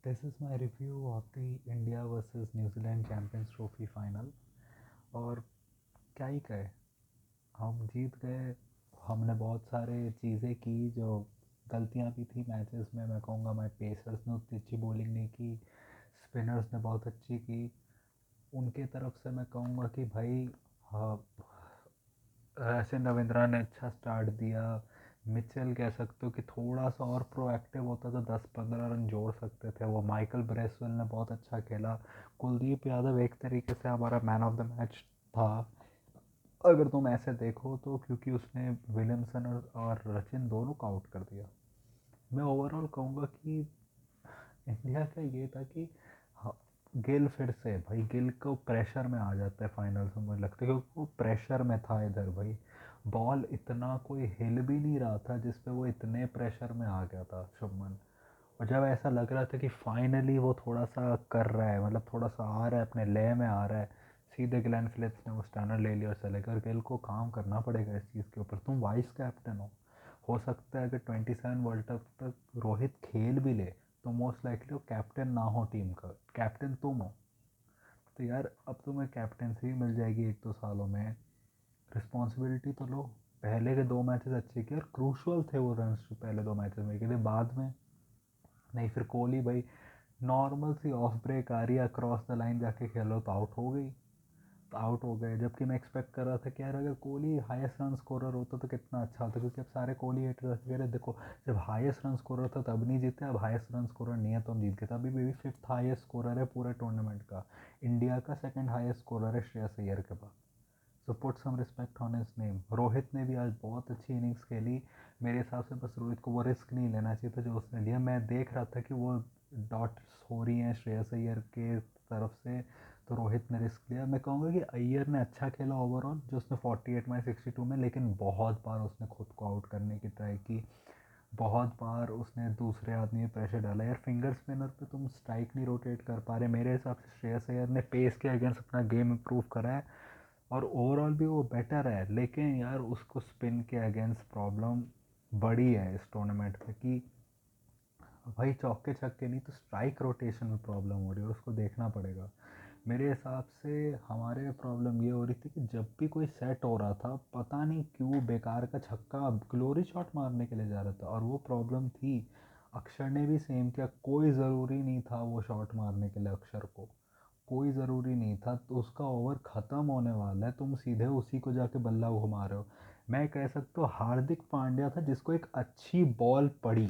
This is my review of the India versus New Zealand champions trophy final. और क्या ही कहे, हम जीत गए। हमने बहुत सारे चीज़ें की जो गलतियां भी थी मैचेस में। मैं कहूँगा हमारे पेसर्स ने उतनी अच्छी बॉलिंग नहीं की, स्पिनर्स ने बहुत अच्छी की। उनके तरफ से मैं कहूँगा कि भाई, हाँ, ऐसे रविंद्रा ने अच्छा स्टार्ट दिया। मिचेल कह सकते हो कि थोड़ा सा और प्रोएक्टिव होता तो 10-15 रन जोड़ सकते थे वो। माइकल ब्रेसवेल ने बहुत अच्छा खेला। कुलदीप यादव एक तरीके से हमारा मैन ऑफ द मैच था, अगर तुम ऐसे देखो तो, क्योंकि उसने विलियमसन और रचिन दोनों को आउट कर दिया। मैं ओवरऑल कहूँगा कि इंडिया का ये था कि हाँ, गिल फिर से, भाई गिल को प्रेशर में आ जाता है फाइनल्स में, मुझे लगता है, क्योंकि वो प्रेशर में था इधर। भाई बॉल इतना कोई हिल भी नहीं रहा था जिस पे वो इतने प्रेशर में आ गया था शुभमन। और जब ऐसा लग रहा था कि फाइनली वो थोड़ा सा कर रहा है, मतलब थोड़ा सा आ रहा है, अपने लय में आ रहा है, सीधे ग्लेन फिलिप्स ने वो स्टैंडर्ड ले लिया और चले गए। और गिल को काम करना पड़ेगा इस चीज़ के ऊपर। तुम वाइस कैप्टन हो सकता है अगर 27 वर्ल्ड कप तक रोहित खेल भी ले तो मोस्ट लाइकली वो कैप्टन ना हो टीम का, कैप्टन तुम हो। तो यार अब तुम्हें कैप्टनसी भी मिल जाएगी 1-2 सालों में, रिस्पॉन्सिबिलिटी तो लो। पहले के 2 मैचेस अच्छे किए और क्रूशल थे वो रन पहले 2 मैचेस में, के बाद में नहीं। फिर कोहली भाई नॉर्मल सी ऑफ ब्रेक आ रही है, क्रॉस द लाइन जाके खेलो तो आउट हो गई, तो आउट हो गए। जबकि मैं एक्सपेक्ट कर रहा था कि यार अगर कोहली हाईएस्ट रन स्कोरर होता तो कितना अच्छा होता, क्योंकि अब सारे कोहली हेटर कह रहे देखो, जब हाईएस्ट रन स्कोरर था तब नहीं जीते, अब हाईएस्ट रन स्कोरर नहीं है तो हम जीत गए। तभी भी फिफ्थ हाईएस्ट स्कोरर है पूरे टूर्नामेंट का। इंडिया का सेकंड हाईएस्ट स्कोरर है श्रेयस अय्यर के बाद। So put some respect on his name. Rohit ने भी आज बहुत अच्छी इनिंग्स खेली। मेरे हिसाब से बस रोहित को वो रिस्क नहीं लेना चाहिए था जो उसने लिया। मैं देख रहा था कि वो डॉट्स हो रही हैं श्रेयस अय्यर के तरफ से, तो रोहित ने रिस्क लिया। मैं कहूँगा कि अय्यर ने अच्छा खेला ओवरऑल, जो उसने 48/62 में, लेकिन बहुत बार उसने खुद को आउट करने की ट्राई की। बहुत बार उसने दूसरे आदमी पे प्रेशर डाला। यार फिंगर स्पिनर पे तुम स्ट्राइक नहीं रोटेट कर पा रहे। मेरे हिसाब से श्रेयस अय्यर ने पेस के अगेंस्ट अपना गेम इंप्रूव करा है और ओवरऑल भी वो बेटर है, लेकिन यार उसको स्पिन के अगेंस्ट प्रॉब्लम बड़ी है इस टूर्नामेंट में कि भाई चौके छक्के नहीं तो स्ट्राइक रोटेशन में प्रॉब्लम हो रही है, उसको देखना पड़ेगा। मेरे हिसाब से हमारे प्रॉब्लम ये हो रही थी कि जब भी कोई सेट हो रहा था, पता नहीं क्यों बेकार का छक्का ग्लोरी शॉट मारने के लिए जा रहा था, और वो प्रॉब्लम थी। अक्षर ने भी सेम किया, कोई ज़रूरी नहीं था वो शॉट मारने के लिए अक्षर को, कोई ज़रूरी नहीं था। तो उसका ओवर ख़त्म होने वाला है, तुम सीधे उसी को जाके बल्ला घुमा रहे हो। मैं कह सकता हूँ हार्दिक पांड्या था जिसको एक अच्छी बॉल पड़ी,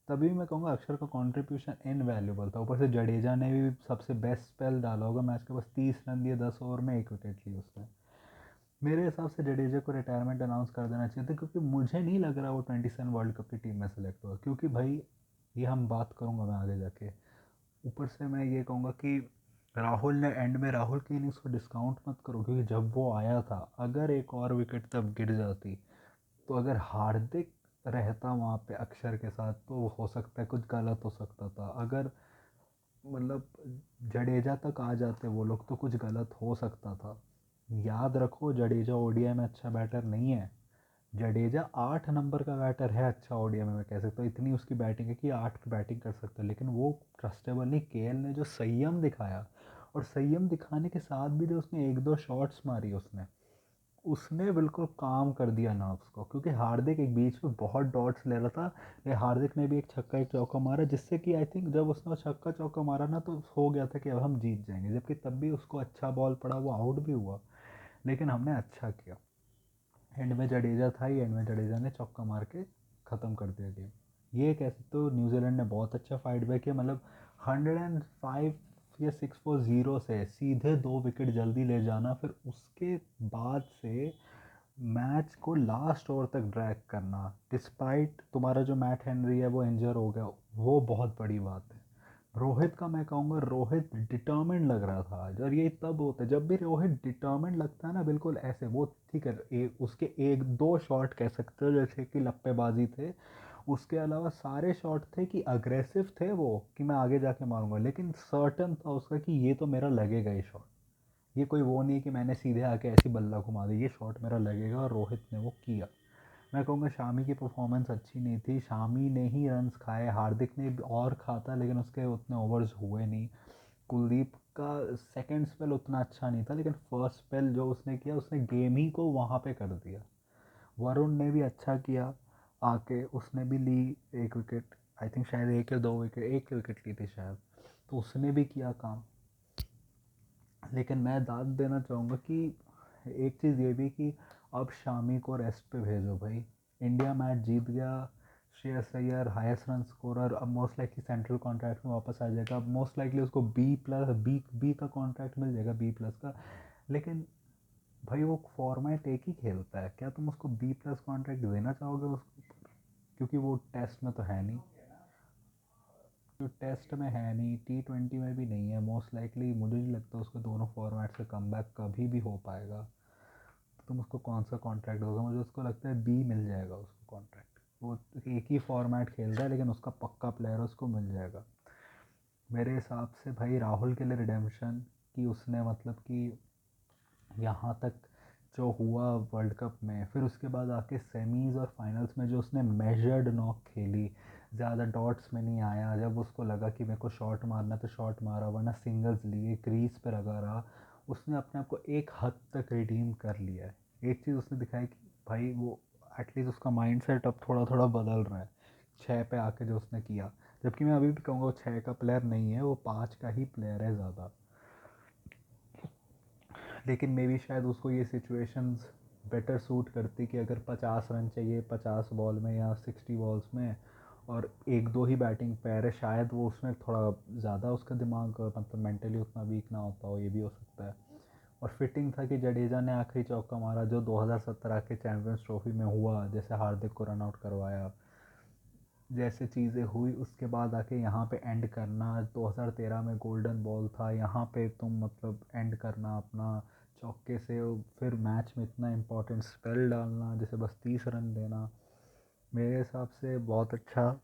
तभी मैं कहूँगा अक्षर का कंट्रीब्यूशन इनवैल्यूबल था। ऊपर से जडेजा ने भी सबसे बेस्ट स्पेल डाला होगा मैच के, बस 30 रन दिए 10 ओवर में, 1 विकेट ली उसने। मेरे हिसाब से जडेजा को रिटायरमेंट अनाउंस कर देना चाहिए था, क्योंकि मुझे नहीं लग रहा वो 27 वर्ल्ड कप की टीम में सेलेक्ट हुआ। क्योंकि भाई ये हम बात करूँगा मैं आगे जाके। ऊपर से मैं ये कहूँगा कि राहुल ने एंड में, राहुल की इनिंग्स को डिस्काउंट मत करो, क्योंकि जब वो आया था अगर एक और विकेट तब गिर जाती, तो अगर हार्दिक रहता वहाँ पे अक्षर के साथ तो हो सकता है कुछ गलत हो सकता था। अगर मतलब जडेजा तक आ जाते वो लोग तो कुछ गलत हो सकता था। याद रखो जडेजा ओडीआई में अच्छा बैटर नहीं है। जडेजा 8 नंबर का बैटर है अच्छा ओडीआई में, मैं कह सकता हूँ। इतनी उसकी बैटिंग है कि 8 पे बैटिंग कर सकता है, लेकिन वो ट्रस्टेबल नहीं। केएल ने जो संयम दिखाया, और संयम दिखाने के साथ भी जो उसने 1-2 शॉट्स मारी उसने उसने बिल्कुल काम कर दिया नर्व्स को। क्योंकि हार्दिक एक बीच में बहुत डॉट्स ले रहा था, ये हार्दिक ने भी एक छक्का एक चौका मारा, जिससे कि आई थिंक जब उसने वो छक्का चौका मारा ना तो हो गया था कि अब हम जीत जाएंगे। जबकि तब भी उसको अच्छा बॉल पड़ा, वो आउट भी हुआ, लेकिन हमने अच्छा किया। एंड में जडेजा था ही, एंड में जडेजा ने चौका मार के ख़त्म कर दिया गेम। ये कह सकते हो न्यूजीलैंड ने बहुत अच्छा फाइट बैक किया। मतलब 105 या 6-4 से सीधे 2 विकेट जल्दी ले जाना, फिर उसके बाद से मैच को लास्ट ओवर तक ड्रैग करना, डिस्पाइट तुम्हारा जो मैट हेनरी है वो इंजर हो गया, वो बहुत बड़ी बात है। रोहित का मैं कहूँगा, रोहित डिटर्मिंड लग रहा था आज। और ये तब होता है जब भी रोहित डिटर्मिंड लगता है ना, बिल्कुल ऐसे वो ठीक है, उसके 1-2 शॉट कह सकते हो जैसे कि लप्पेबाजी थे, उसके अलावा सारे शॉट थे कि अग्रेसिव थे वो, कि मैं आगे जाके मारूंगा, लेकिन सर्टन था उसका कि ये तो मेरा लगेगा ही शॉट। ये कोई वो नहीं है कि मैंने सीधे आके ऐसी बल्ला घुमा दी, ये शॉट मेरा लगेगा, और रोहित ने वो किया। मैं कहूँगा शामी की परफॉर्मेंस अच्छी नहीं थी, शामी ने ही रन्स खाए, हार्दिक ने और खाता लेकिन उसके उतने ओवर्स हुए नहीं। कुलदीप का सेकंड स्पेल उतना अच्छा नहीं था, लेकिन फर्स्ट स्पेल जो उसने किया उसने गेम ही को वहाँ पे कर दिया। वरुण ने भी अच्छा किया, आके उसने भी ली एक विकेट, आई थिंक शायद एक या दो विकेट, एक विकेट ली थी शायद, तो उसने भी किया काम। लेकिन मैं दाद देना चाहूँगा कि एक चीज़ ये भी कि अब शामी को रेस्ट पे भेजो भाई। इंडिया मैच जीत गया, Shreyas Iyer highest run scorer, अब मोस्ट लाइकली सेंट्रल कॉन्ट्रैक्ट में वापस आ जाएगा, अब मोस्ट लाइकली उसको बी का कॉन्ट्रैक्ट मिल जाएगा, B+ का। लेकिन भाई वो फॉर्मेट एक ही खेलता है, क्या तुम उसको B+ कॉन्ट्रैक्ट देना चाहोगे उसको? क्योंकि वो टेस्ट में तो है नहीं, जो टेस्ट में है नहीं, T20 में भी नहीं है, मोस्ट लाइकली मुझे नहीं लगता उसको दोनों फॉर्मेट से कमबैक कभी भी हो पाएगा। तो तुम उसको कौन सा कॉन्ट्रैक्ट दोगे? मुझे उसको लगता है B मिल जाएगा उसको कॉन्ट्रैक्ट, वो एक ही फॉर्मेट खेल रहा है लेकिन उसका पक्का प्लेयर उसको मिल जाएगा। मेरे हिसाब से भाई राहुल के लिए रिडेम्पशन कि उसने मतलब कि यहाँ तक जो हुआ वर्ल्ड कप में, फिर उसके बाद आके सेमीज़ और फाइनल्स में जो उसने मेजर्ड नॉक खेली, ज़्यादा डॉट्स में नहीं आया, जब उसको लगा कि मेरे को शॉट मारना तो शॉट मारा, वरना सिंगल्स लिए, क्रीज पर लगा रहा, उसने अपने आप को एक हद तक रिडीम कर लिया है। एक चीज़ उसने दिखाई कि भाई वो एटलीस्ट उसका माइंड सेट अब थोड़ा थोड़ा बदल रहा है, 6 पे आके जो उसने किया। जबकि मैं अभी भी कहूँगा वो 6 का प्लेयर नहीं है, वो 5 का ही प्लेयर है ज़्यादा। लेकिन मे बी शायद उसको ये सिचुएशंस बेटर सूट करती कि अगर 50 रन चाहिए 50 बॉल में या 60 बॉल्स में, और एक दो ही बैटिंग पैर है, शायद वो उसमें थोड़ा ज़्यादा उसका दिमाग मतलब मेंटली उतना वीक ना होता हो, ये भी हो सकता है। और फिटिंग था कि जडेजा ने आखिरी चौका मारा जो 2017 के चैम्पियंस ट्रॉफी में हुआ, जैसे हार्दिक को रन आउट करवाया, जैसे चीज़ें हुई उसके बाद आके यहाँ पे एंड करना, 2013 में गोल्डन बॉल था, यहाँ पे तुम मतलब एंड करना अपना चौके से, फिर मैच में इतना इम्पोर्टेंट स्पेल डालना जैसे बस 30 रन देना, मेरे हिसाब से बहुत अच्छा।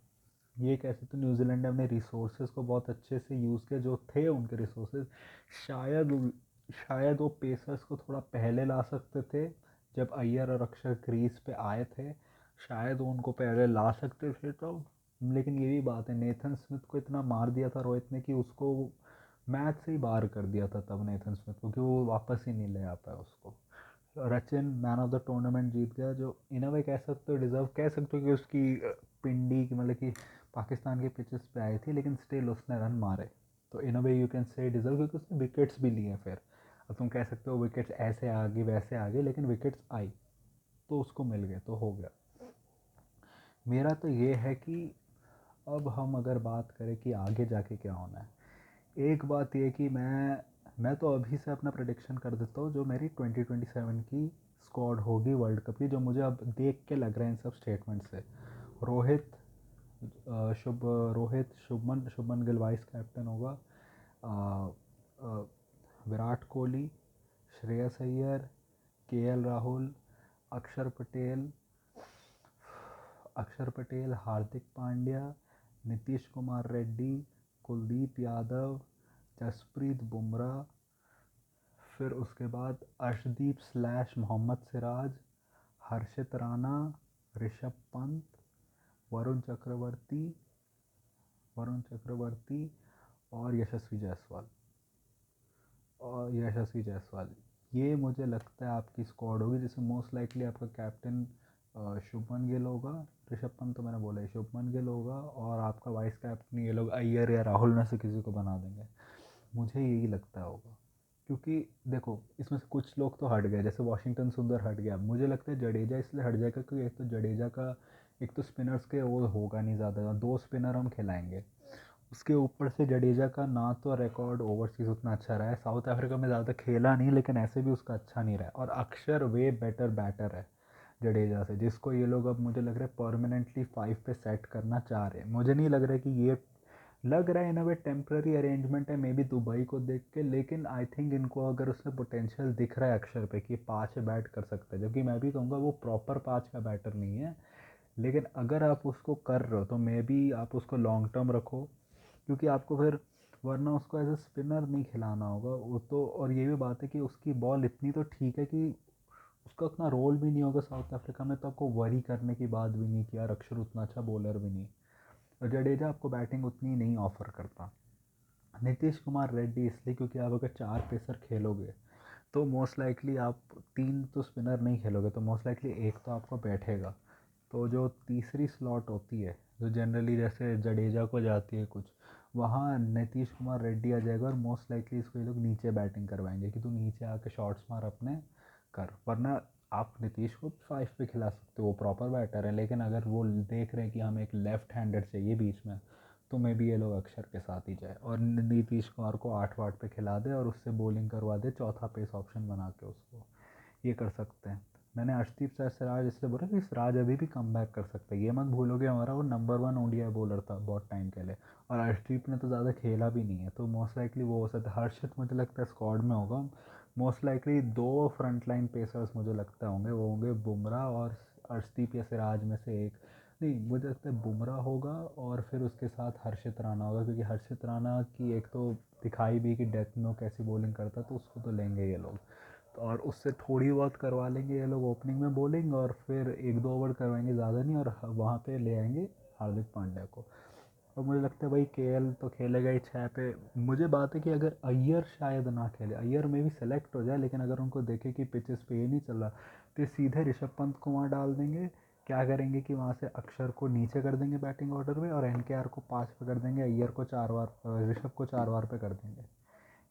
ये कह सकते न्यूजीलैंड ने अपने रिसोर्सेज को बहुत अच्छे से यूज़ किया, जो थे उनके रिसोर्सेज। शायद शायद वो पेसर्स को थोड़ा पहले ला सकते थे, जब अय्यर और अक्षर क्रीज पे आए थे, शायद वो उनको पहले ला सकते थे तो। लेकिन ये भी बात है, नेथन स्मिथ को इतना मार दिया था रोहित ने कि उसको मैच से ही बाहर कर दिया था तब नेथन स्मिथ को, क्योंकि वो वापस ही नहीं ले आ पाया उसको। Rachin man of the tournament जीत गया, जो इन अ वे कह सकते हो डिज़र्व कह सकते हो कि उसकी पिंडी की मतलब कि पाकिस्तान के पिचेस पे आई थी, लेकिन स्टिल उसने रन मारे, तो in a way you can say deserve, क्योंकि उसने विकेट्स भी लिए फिर। अब तुम कह सकते हो विकेट्स ऐसे आ गई वैसे आ गई, लेकिन विकेट्स आई तो उसको मिल गए तो हो गया। मेरा तो ये है कि अब हम अगर बात करें कि आगे जाके क्या होना है, एक बात ये कि मैं तो अभी से अपना प्रेडिक्शन कर देता हूँ, जो मेरी 2027 की स्क्वाड होगी वर्ल्ड कप की, जो मुझे अब देख के लग रहा है इन सब स्टेटमेंट से। रोहित, रोहित, शुभमन गिल वाइस कैप्टन होगा, विराट कोहली, श्रेयस अय्यर, KL राहुल, अक्षर पटेल हार्दिक पांड्या, नीतीश कुमार रेड्डी, कुलदीप यादव, जसप्रीत बुमराह, फिर उसके बाद अर्शदीप/मोहम्मद सिराज, हर्षित राणा, ऋषभ पंत, वरुण चक्रवर्ती वरुण चक्रवर्ती और यशस्वी जायसवाल। ये मुझे लगता है आपकी स्क्वाड होगी, जिसमें मोस्ट लाइकली आपका कैप्टन शुभमन गिल होगा, ऋषभ पंत तो मैंने बोला है, शुभमन गिल होगा, और आपका वाइस कैप्टन ये लोग अय्यर या राहुल में से किसी को बना देंगे, मुझे यही लगता होगा। क्योंकि देखो इसमें से कुछ लोग तो हट गए, जैसे वॉशिंगटन सुंदर हट गया, मुझे लगता है जडेजा इसलिए हट जाएगा क्योंकि एक तो जडेजा का एक तो स्पिनर्स के वो होगा नहीं ज़्यादा, दो स्पिनर हम खिलाएंगे, उसके ऊपर से जडेजा का ना तो रिकॉर्ड ओवरसीज़ उतना अच्छा रहा है, साउथ अफ्रीका में ज़्यादा खेला नहीं लेकिन ऐसे भी उसका अच्छा नहीं रहा है, और अक्षर वे बेटर बैटर है जडेजा से, जिसको ये लोग अब मुझे लग रहा है परमानेंटली 5 पे सेट करना चाह रहे हैं। मुझे नहीं लग रहा है कि ये लग रहा है इन अ वे टेम्प्रेरी अरेंजमेंट है मे बी दुबई को देख के, लेकिन आई थिंक इनको अगर उसमें पोटेंशियल दिख रहा है अक्षर पे कि 5 बैट कर सकता है, जबकि मैं भी कहूँगा वो प्रॉपर 5 का बैटर नहीं है, लेकिन अगर आप उसको कर रहे हो तो मे बी आप उसको लॉन्ग टर्म रखो, क्योंकि आपको फिर वरना उसको एज ए स्पिनर नहीं खिलाना होगा वो तो। और ये भी बात है कि उसकी बॉल इतनी तो ठीक है कि उसका उतना रोल भी नहीं होगा साउथ अफ्रीका में, तो आपको वरी करने की बात भी नहीं कि यार अक्षर उतना अच्छा बॉलर भी नहीं। और जडेजा आपको बैटिंग उतनी नहीं ऑफर करता। नीतीश कुमार रेड्डी इसलिए क्योंकि आप अगर 4 पेसर खेलोगे तो मोस्ट लाइकली आप 3 तो स्पिनर नहीं खेलोगे, तो मोस्ट लाइकली एक तो आपको बैठेगा। तो जो तीसरी स्लॉट होती है जो जनरली जैसे जडेजा को जाती है कुछ, वहाँ नीतीश कुमार रेड्डी आ जाएगा और मोस्ट लाइकली इसको ये लोग नीचे बैटिंग करवाएंगे कि तू नीचे आके शॉट्स मार अपने कर। वरना आप नीतीश को 5 पे खिला सकते हो, वो प्रॉपर बैटर है, लेकिन अगर वो देख रहे हैं कि हमें एक लेफ्ट हैंडेड चाहिए बीच में, तो मे बी ये लोग अक्षर के साथ ही जाए और नीतीश कुमार को 8 वाट पे खिला दे और उससे बॉलिंग करवा दे, चौथा पेस ऑप्शन बना के उसको। ये कर सकते हैं। मैंने अर्शदीप सर सिराज इसलिए बोला कि सिराज अभी भी कम बैक कर सकता है, ये मत भूलोगे हमारा वो नंबर 1 ओडीआई बॉलर था बहुत टाइम के लिए, और अर्शदीप ने तो ज़्यादा खेला भी नहीं है, तो मोस्ट लाइकली वो हो सकता है। हर्षित मुझे लगता है स्क्वाड में होगा। Most likely 2 front line pacers मुझे लगता होंगे, वो होंगे बुमराह और अर्शदीप या सिराज में से एक। नहीं, मुझे लगता है बुमराह होगा और फिर उसके साथ हर्षित राणा होगा, क्योंकि हर्षित राणा की एक तो दिखाई भी कि डेथ में वो कैसी बॉलिंग करता, तो उसको तो लेंगे ये लोग। तो और उससे थोड़ी बहुत करवा लेंगे ये लोग ओपनिंग में बॉलिंग, और फिर 1-2 ओवर करवाएंगे ज़्यादा नहीं, और वहाँ पे ले आएंगे हार्दिक पांड्या को। और मुझे लगता है भाई केएल तो खेलेगा ही 6 पे। मुझे बात है कि अगर अय्यर शायद ना खेले, अय्यर में भी सेलेक्ट हो जाए, लेकिन अगर उनको देखे कि पिचेस पे ये नहीं चल रहा, तो ये सीधे ऋषभ पंत को वहाँ डाल देंगे। क्या करेंगे कि वहाँ से अक्षर को नीचे कर देंगे बैटिंग ऑर्डर में, और एनकेआर को 5 पे कर देंगे, अय्यर को 4 बार, ऋषभ को 4 बार पे कर देंगे।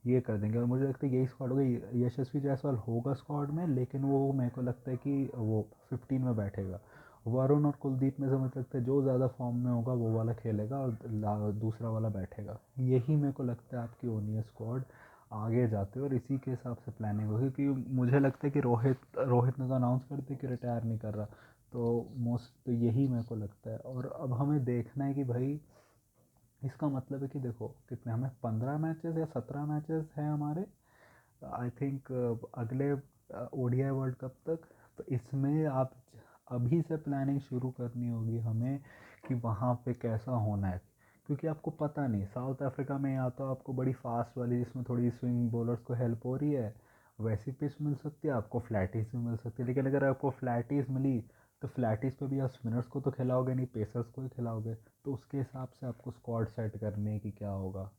ये कर देंगे, और मुझे लगता है यही स्क्वाड होगा। यशस्वी जायसवाल होगा स्क्वाड में, लेकिन वो मेरे को लगता है कि वो 15 में बैठेगा। वरुण और कुलदीप में से मुझे लगता है जो ज़्यादा फॉर्म में होगा वो वाला खेलेगा और दूसरा वाला बैठेगा। यही मेरे को लगता है आपकी ओनिया स्क्वाड आगे जाते हो, और इसी के हिसाब से प्लानिंग होगी, क्योंकि मुझे लगता है कि रोहित रोहित ने तो अनाउंस कर दिया कि रिटायर नहीं कर रहा। तो मोस्ट तो यही मेरे को लगता है, और अब हमें देखना है कि भाई इसका मतलब है कि देखो कितने हमें 15 मैचेस या 17 मैचेस हैं हमारे, आई थिंक अगले ओडीआई वर्ल्ड कप तक। तो इसमें आप अभी से प्लानिंग शुरू करनी होगी हमें कि वहाँ पे कैसा होना है, क्योंकि आपको पता नहीं साउथ अफ्रीका में या तो आपको बड़ी फास्ट वाली जिसमें थोड़ी स्विंग बॉलर्स को हेल्प हो रही है वैसी पिच मिल सकती है, आपको फ्लैटीज भी मिल सकती है। लेकिन अगर आपको फ्लैटीज मिली तो फ्लैटीज पे भी आप स्पिनर्स को तो खिलाओगे नहीं, पेसर्स को ही खिलाओगे। तो उसके हिसाब से आपको स्क्वाड सेट करने है कि क्या होगा।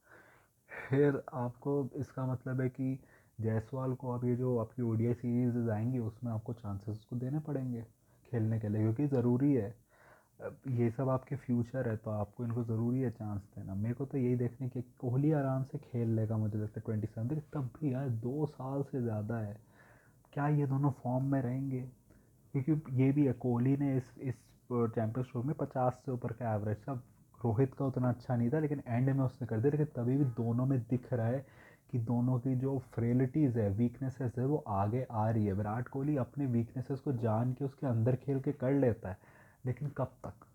फिर आपको इसका मतलब है कि जायसवाल को अब ये जो आपकी ओडीआई सीरीज आएंगी उसमें आपको चांसेस उसको देने पड़ेंगे खेलने के लिए, क्योंकि ज़रूरी है। अब ये सब आपके फ्यूचर है, तो आपको इनको ज़रूरी है चांस देना। मेरे को तो यही देखने की कोहली आराम से खेल लेगा मुझे लगता है 27 तक, तब भी यार 2 साल से ज़्यादा है। क्या ये दोनों फॉर्म में रहेंगे? क्योंकि ये भी है, कोहली ने इस चैंपियंस ट्रॉफी में 50 से ऊपर का एवरेज था। रोहित का उतना अच्छा नहीं था, लेकिन एंड में उसने कर दिया। लेकिन तभी भी दोनों में दिख रहा है कि दोनों की जो फ्रेलिटीज़ है, वीकनेसेस है, वो आगे आ रही है। विराट कोहली अपने वीकनेसेस को जान के उसके अंदर खेल के कर लेता है, लेकिन कब तक?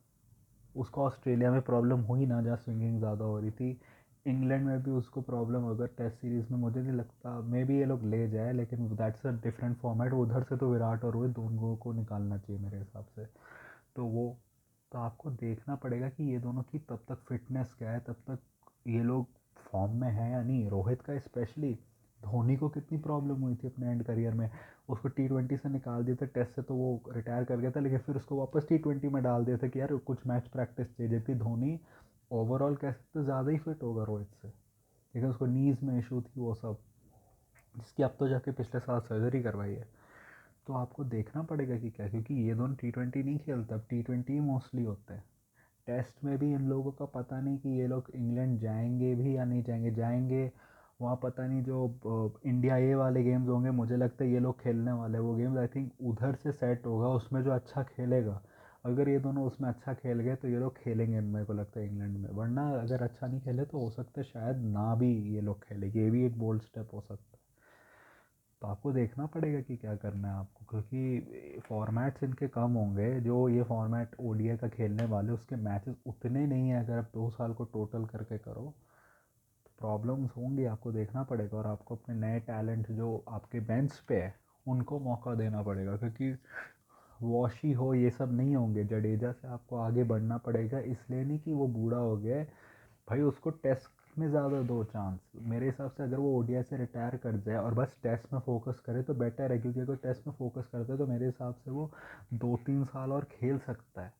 उसको ऑस्ट्रेलिया में प्रॉब्लम हुई ना, जहाँ स्विंगिंग ज़्यादा हो रही थी। इंग्लैंड में भी उसको प्रॉब्लम होगा टेस्ट सीरीज़ में, मुझे नहीं लगता मे बी ये लोग ले जाए, लेकिन दैट्स अ डिफरेंट फॉर्मेट। उधर से तो विराट और रोहित दोनों को निकालना चाहिए मेरे हिसाब से। तो वो तो आपको देखना पड़ेगा कि ये दोनों की तब तक फिटनेस क्या है, तब तक ये लोग फॉर्म में हैं या नहीं। रोहित का स्पेशली, धोनी को कितनी प्रॉब्लम हुई थी अपने एंड करियर में। उसको T20 से निकाल दिया था, टेस्ट से तो वो रिटायर कर गया था, लेकिन फिर उसको वापस T20 में डाल दिया था कि यार कुछ मैच प्रैक्टिस चाहिए। जबकि धोनी ओवरऑल कह सकते तो ज़्यादा ही फिट होगा रोहित से, लेकिन उसको नीज़ में इशू थी वो सब, जिसकी अब तो जाके पिछले साल सर्जरी करवाई है। तो आपको देखना पड़ेगा कि क्या, क्योंकि ये दोनों T20 नहीं खेलते, अब T20 ही मोस्टली होते हैं। टेस्ट में भी इन लोगों का पता नहीं कि ये लोग इंग्लैंड जाएंगे भी या नहीं जाएंगे। जाएंगे वहाँ पता नहीं, जो इंडिया ए वाले गेम्स होंगे मुझे लगता है ये लोग खेलने वाले वो गेम्स आई थिंक उधर से सेट होगा, उसमें जो अच्छा खेलेगा। अगर ये दोनों उसमें अच्छा खेल गए तो ये लोग खेलेंगे मेरे को लगता है इंग्लैंड में, वरना अगर अच्छा नहीं खेले तो हो सकता है शायद ना भी ये लोग खेले। ये भी एक बोल्ड स्टेप हो सकता है। तो आपको देखना पड़ेगा कि क्या करना है आपको, क्योंकि फॉर्मेट्स इनके कम होंगे। जो ये फॉर्मेट ओडीआई का खेलने वाले उसके मैचेस उतने नहीं हैं, अगर आप 2 साल को टोटल करके करो तो प्रॉब्लम्स होंगी। आपको देखना पड़ेगा, और आपको अपने नए टैलेंट जो आपके बेंच पे है उनको मौका देना पड़ेगा, क्योंकि वॉशी हो ये सब नहीं होंगे। जडेजा से आपको आगे बढ़ना पड़ेगा, इसलिए नहीं कि वो बूढ़ा हो गया है भाई, उसको टेस्ट में ज़्यादा दो चांस। मेरे हिसाब से अगर वो ओडीआई से रिटायर कर जाए और बस टेस्ट में फोकस करे तो बेटर है, क्योंकि अगर टेस्ट में फोकस करता है तो मेरे हिसाब से वो 2-3 साल और खेल सकता है,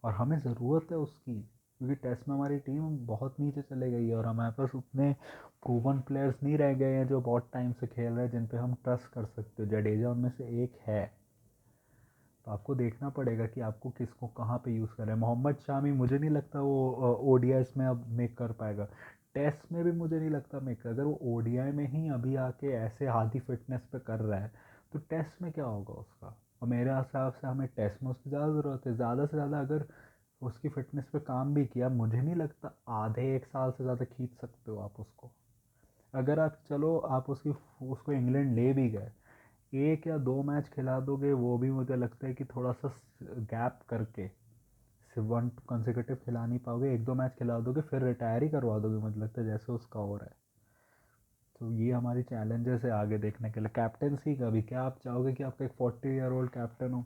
और हमें ज़रूरत है उसकी, क्योंकि टेस्ट में हमारी टीम बहुत नीचे चले गई है और हमारे पास उतने प्रूवन प्लेयर्स नहीं रह गए हैं जो बहुत टाइम से खेल रहे हैं जिन पे हम ट्रस्ट कर सकते हो। जडेजा उनमें से एक है। तो आपको देखना पड़ेगा कि आपको किसको कहाँ पे यूज़ करें। मोहम्मद शामी मुझे नहीं लगता वो ओडीआईस में अब मेक कर पाएगा। टेस्ट में भी मुझे नहीं लगता मेक, अगर वो ओडीआई में ही अभी आके ऐसे हाथी फिटनेस पे कर रहा है तो टेस्ट में क्या होगा उसका। और मेरे हिसाब से हमें टेस्ट में उसकी ज़्यादा ज़रूरत है। ज़्यादा से ज़्यादा अगर उसकी फिटनेस पे काम भी किया, मुझे नहीं लगता आधे 1 साल से ज़्यादा खींच सकते हो आप उसको। अगर आप चलो आप उसको इंग्लैंड ले भी गए, 1 या 2 मैच खिला दोगे, वो भी मुझे लगता है कि थोड़ा सा गैप करके, सिर्फ 1 कंसेक्यूटिव खिला नहीं पाओगे, 1-2 मैच खिला दोगे फिर रिटायर ही करवा दोगे मुझे लगता है, जैसे उसका हो रहा है। तो ये हमारी चैलेंजेस है आगे देखने के लिए। कैप्टनसी का भी क्या आप चाहोगे कि आपका एक 40 ईयर ओल्ड कैप्टन हो,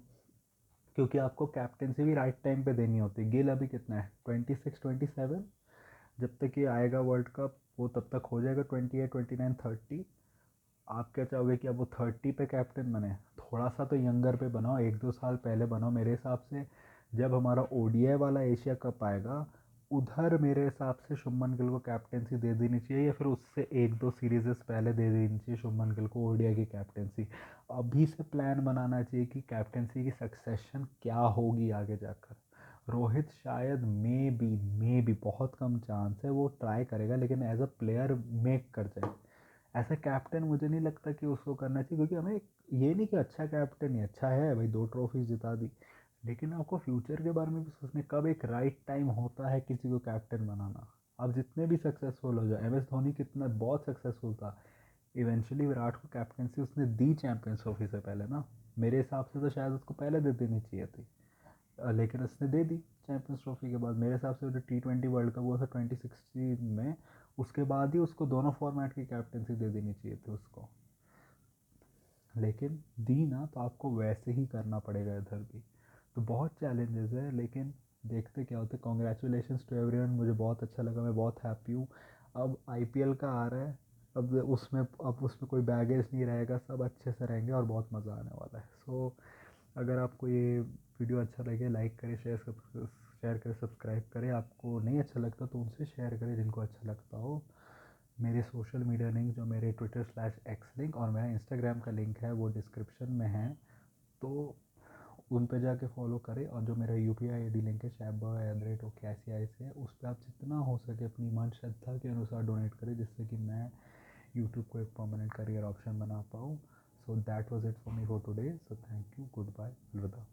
क्योंकि आपको कैप्टनसी भी राइट टाइम पे देनी होती है। गिल अभी कितना है, 26-27, जब तक ये आएगा वर्ल्ड कप वो तब तक हो जाएगा 28-29-30। आप क्या चाहोगे कि अब वो 30 पे कैप्टन बने? थोड़ा सा तो यंगर पे बनाओ, 1-2 साल पहले बनाओ। मेरे हिसाब से जब हमारा ओडीआई वाला एशिया कप आएगा उधर मेरे हिसाब से शुभमन गिल को कैप्टनसी दे देनी चाहिए, या फिर उससे 1-2 सीरीज़ पहले दे देनी चाहिए शुभमन गिल को ओडीआई की कैप्टनसी। अभी से प्लान बनाना चाहिए कि कैप्टनसी की सक्सेशन क्या होगी आगे जाकर। रोहित शायद मे बी बहुत कम चांस है वो ट्राई करेगा, लेकिन एज अ प्लेयर मेक कर जाए। ऐसा कैप्टन मुझे नहीं लगता कि उसको करना चाहिए, क्योंकि हमें ये नहीं कि अच्छा कैप्टन ही अच्छा है भाई, 2 ट्रॉफीज जिता दी, लेकिन आपको फ्यूचर के बारे में भी सोचने कब एक राइट टाइम होता है किसी को कैप्टन बनाना। आप जितने भी सक्सेसफुल हो जाए, एम एस धोनी कितना बहुत सक्सेसफुल था, इवेंचुअली विराट को कैप्टनसी उसने दी चैंपियंस ट्रॉफी से पहले ना। मेरे हिसाब से तो शायद उसको पहले दे देनी चाहिए थी, लेकिन उसने दे दी चैंपियंस ट्रॉफी के बाद। मेरे हिसाब से जो T20 वर्ल्ड कप हुआ था 2016 में, उसके बाद ही उसको दोनों फॉर्मेट की कैप्टनसी दे देनी चाहिए थी उसको, लेकिन दी ना, तो आपको वैसे ही करना पड़ेगा इधर भी। तो बहुत चैलेंजेस है, लेकिन देखते क्या होता है। कॉन्ग्रेचुलेशंस टू एवरीवन, मुझे बहुत अच्छा लगा, मैं बहुत हैप्पी हूँ। अब आईपीएल का आ रहा है, अब उसमें कोई बैगेज नहीं रहेगा, सब अच्छे से रहेंगे और बहुत मज़ा आने वाला है। सो अगर आपको ये वीडियो अच्छा लगे लाइक करें, शेयर करें, सब्सक्राइब करें। आपको नहीं अच्छा लगता तो उनसे शेयर करें जिनको अच्छा लगता हो। मेरे सोशल मीडिया लिंक जो मेरे ट्विटर/एक्स लिंक और मेरा इंस्टाग्राम का लिंक है वो डिस्क्रिप्शन में है, तो उन पे जाके फॉलो करें। और जो मेरा यूपीआई आईडी लिंक है shab@oksic से, उस पर आप जितना हो सके अपनी मन श्रद्धा के अनुसार डोनेट करें, जिससे कि मैं यूट्यूब को एक परमानेंट करियर ऑप्शन बना पाऊँ। So that was it for me for today. So thank you, good bye, अलविदा।